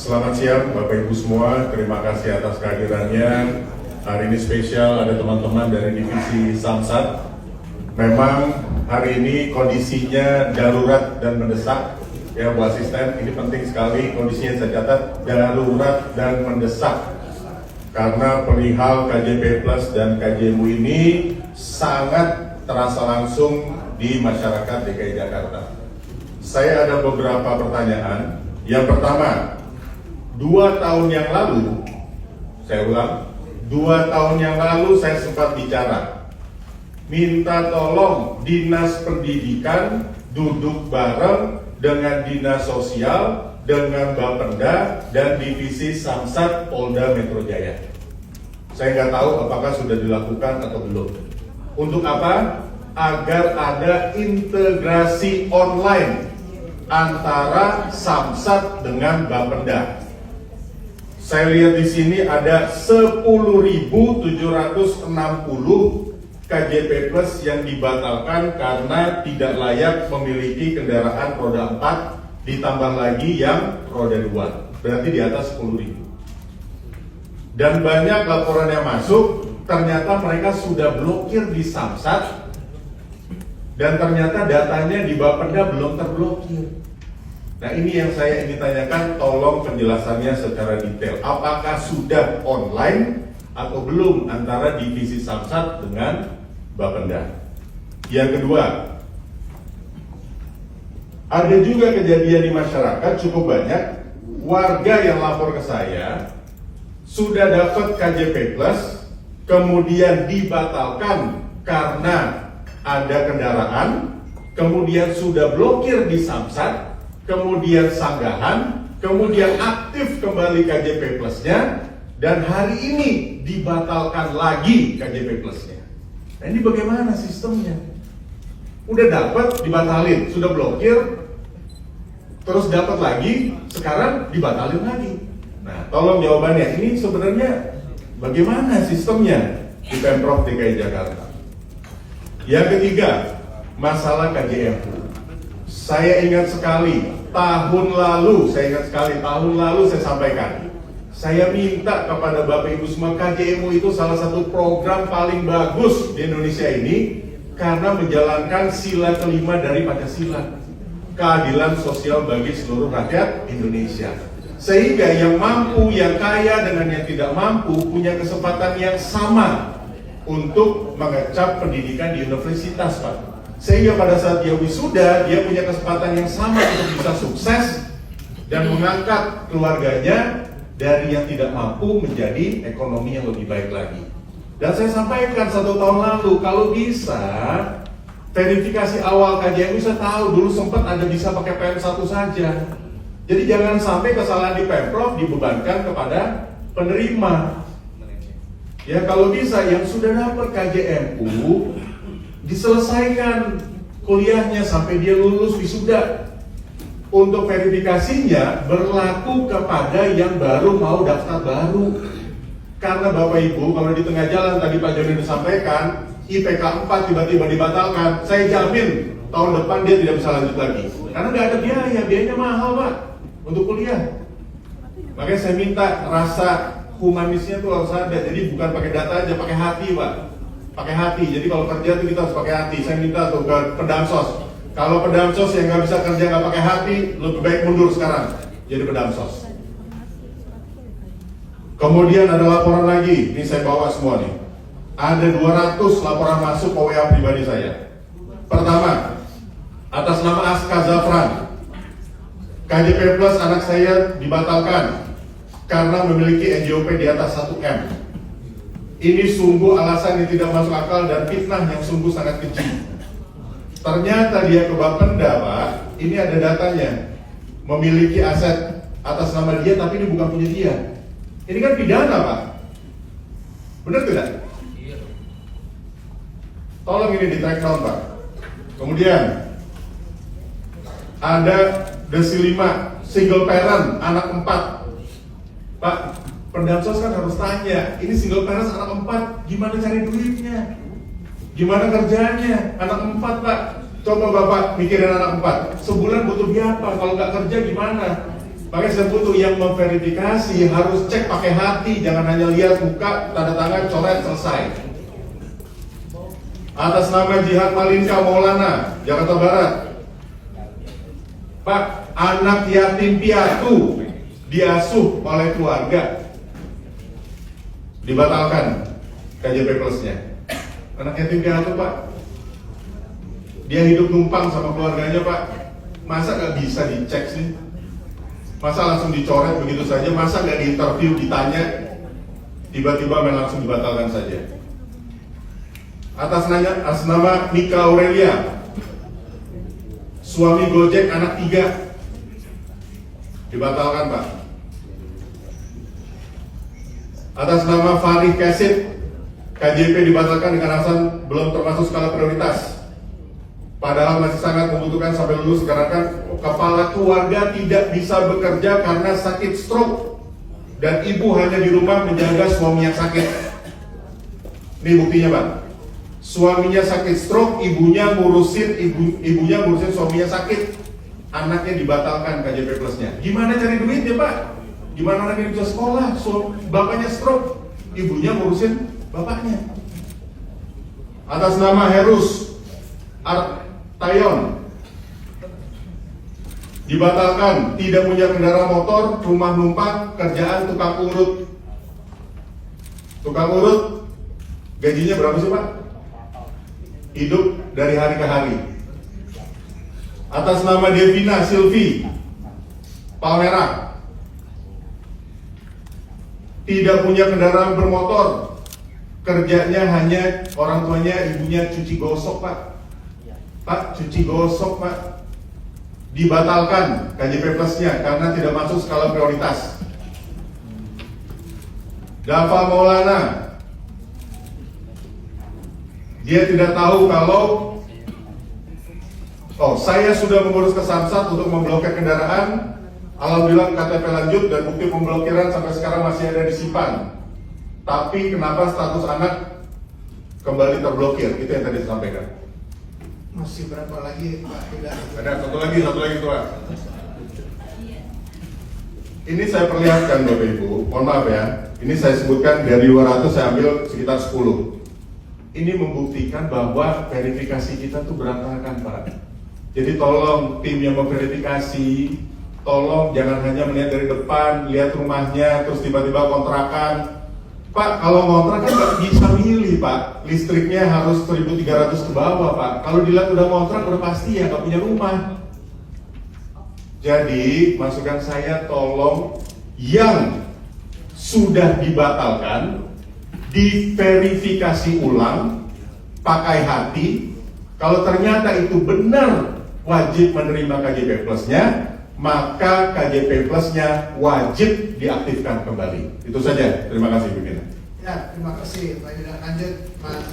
Selamat siang Bapak Ibu semua, terima kasih atas kehadirannya. Hari ini spesial, ada teman-teman dari divisi Samsat. Memang hari ini kondisinya darurat dan mendesak. Ya Bu Asisten, ini penting sekali kondisinya saya catat, darurat dan mendesak. Karena perihal KJP Plus dan KJMU ini sangat terasa langsung di masyarakat DKI Jakarta. Saya ada beberapa pertanyaan. Yang pertama, 2 tahun yang lalu, saya ulang, 2 tahun yang lalu saya sempat bicara, minta tolong Dinas Pendidikan duduk bareng dengan Dinas Sosial, dengan Bapenda, dan Divisi Samsat Polda Metro Jaya. Saya nggak tahu apakah sudah dilakukan atau belum. Untuk apa? Agar ada integrasi online antara Samsat dengan Bapenda. Saya lihat di sini ada 10.760 KJP Plus yang dibatalkan karena tidak layak memiliki kendaraan roda 4, ditambah lagi yang roda 2, berarti di atas 10.000. Dan banyak laporan yang masuk, ternyata mereka sudah blokir di Samsat, dan ternyata datanya di Bapenda belum terblokir. Nah, ini yang saya ingin tanyakan, tolong penjelasannya secara detail. Apakah sudah online atau belum antara divisi Samsat dengan Bapenda? Yang kedua, ada juga kejadian di masyarakat cukup banyak, warga yang lapor ke saya sudah dapat KJP Plus, kemudian dibatalkan karena ada kendaraan, kemudian sudah blokir di Samsat, kemudian sanggahan, kemudian aktif kembali KJP Plusnya, dan hari ini dibatalkan lagi KJP Plusnya. Nah, ini bagaimana sistemnya? Udah dapat, dibatalin, sudah blokir, terus dapat lagi, sekarang dibatalin lagi. Nah, tolong jawabannya, ini sebenarnya bagaimana sistemnya di Pemprov DKI Jakarta? Yang ketiga, masalah KJMU. Saya ingat sekali, tahun lalu saya sampaikan, saya minta kepada Bapak Ibu semua, KJMU itu salah satu program paling bagus di Indonesia ini karena menjalankan sila kelima dari Pancasila, keadilan sosial bagi seluruh rakyat Indonesia. Sehingga yang mampu, yang kaya dengan yang tidak mampu punya kesempatan yang sama untuk mengecap pendidikan di universitas, Pak. Sehingga pada saat dia wisuda, dia punya kesempatan yang sama untuk bisa sukses dan mengangkat keluarganya dari yang tidak mampu menjadi ekonomi yang lebih baik lagi. Dan saya sampaikan 1 tahun lalu, kalau bisa verifikasi awal KJMU, saya tahu dulu sempat ada bisa pakai PM1 saja. Jadi jangan sampai kesalahan di Pemprov dibebankan kepada penerima. Ya, kalau bisa yang sudah dapat KJMU diselesaikan kuliahnya sampai dia lulus wisuda. Untuk verifikasinya berlaku kepada yang baru mau daftar baru. Karena Bapak Ibu, kalau di tengah jalan tadi Pak Joni disampaikan, IPK 4 tiba-tiba dibatalkan, saya jamin tahun depan dia tidak bisa lanjut lagi. Karena nggak ada biayanya mahal Pak untuk kuliah. Makanya saya minta rasa humanisnya tuh harus ada. Jadi bukan pakai data aja, pakai hati Pak. Pakai hati, jadi kalau kerja tuh kita harus pakai hati. Saya minta tuh ke Pedamsos, kalau Pedamsos yang nggak bisa kerja nggak pakai hati, lebih baik mundur sekarang jadi Pedamsos. Kemudian ada laporan lagi, ini saya bawa semua nih. Ada 200 laporan masuk ke WA pribadi saya. Pertama, atas nama Aska Zafran, KJP Plus anak saya dibatalkan karena memiliki NJOP di atas 1M. Ini sungguh alasan yang tidak masuk akal dan fitnah yang sungguh sangat keji. Ternyata dia ke Bapenda, Pak, ini ada datanya, memiliki aset atas nama dia tapi ini bukan punya dia. Ini kan pidana, Pak. Benar tidak? Tolong ini di track down, Pak. Kemudian ada Desi 5, single parent, anak 4. Pak, Perdamsos kan harus tanya, ini single parents anak 4, gimana cari duitnya? Gimana kerjanya? Anak 4 Pak, coba Bapak mikirin anak 4, sebulan butuh berapa? Kalau nggak kerja gimana? Makanya saya butuh yang memverifikasi harus cek pakai hati, jangan hanya lihat muka, tanda tangan, coret, selesai. Atas nama Jihad Malinka Maulana, Jakarta Barat. Pak, anak yatim piatu diasuh oleh keluarga, dibatalkan KJP plusnya. Anak yatim piatu Pak, dia hidup numpang sama keluarganya Pak. Masa nggak bisa dicek sih? Masa langsung dicoret begitu saja? Masa nggak diinterview, ditanya, tiba-tiba langsung dibatalkan saja? Atas nama Nika Aurelia, suami Gojek anak 3, dibatalkan Pak. Atas nama Farid Kasid, KJP dibatalkan dengan alasan belum termasuk skala prioritas. Padahal masih sangat membutuhkan sampai lulus karena kan kepala keluarga tidak bisa bekerja karena sakit stroke dan ibu hanya di rumah menjaga suami yang sakit. Ini buktinya Pak. Suaminya sakit stroke, ibunya ngurusin suaminya sakit. Anaknya dibatalkan KJP plusnya. Gimana cari duitnya Pak? Gimana anaknya bisa sekolah? Bapaknya stroke, ibunya ngurusin bapaknya. Atas nama Herus Tayon, dibatalkan, tidak punya kendaraan motor, rumah numpang, kerjaan tukang urut. Tukang urut, gajinya berapa sih Pak? Hidup dari hari ke hari. Atas nama Devina Silvi Palmerah, tidak punya kendaraan bermotor, kerjanya hanya orang tuanya, ibunya cuci gosok Pak. Pak, cuci gosok Pak, dibatalkan KJP plusnya karena tidak masuk skala prioritas. Dafa Maulana, dia tidak tahu kalau saya sudah mengurus ke Samsat untuk memblokir kendaraan. Alhamdulillah KTP lanjut dan bukti pemblokiran sampai sekarang masih ada disimpan. Tapi kenapa status anak kembali terblokir? Itu yang tadi disampaikan. Masih berapa lagi Pak? Ada satu lagi Pak. Ini saya perlihatkan Bapak Ibu, mohon maaf ya. Ini saya sebutkan dari 200 saya ambil sekitar 10. Ini membuktikan bahwa verifikasi kita tuh berantakan Pak. Jadi tolong tim yang memverifikasi, tolong jangan hanya melihat dari depan, lihat rumahnya, terus tiba-tiba kontrakan. Pak, kalau ngontrak kan nggak bisa milih Pak, listriknya harus 1.300 ke bawah Pak. Kalau dilihat udah ngontrak udah pasti ya nggak punya rumah. Jadi masukan saya tolong yang sudah dibatalkan diverifikasi ulang, pakai hati. Kalau ternyata itu benar wajib menerima KJP plusnya, maka KJP plusnya wajib diaktifkan kembali. Itu saja. Terima kasih pimpinan. Ya, terima kasih. Lanjut Mas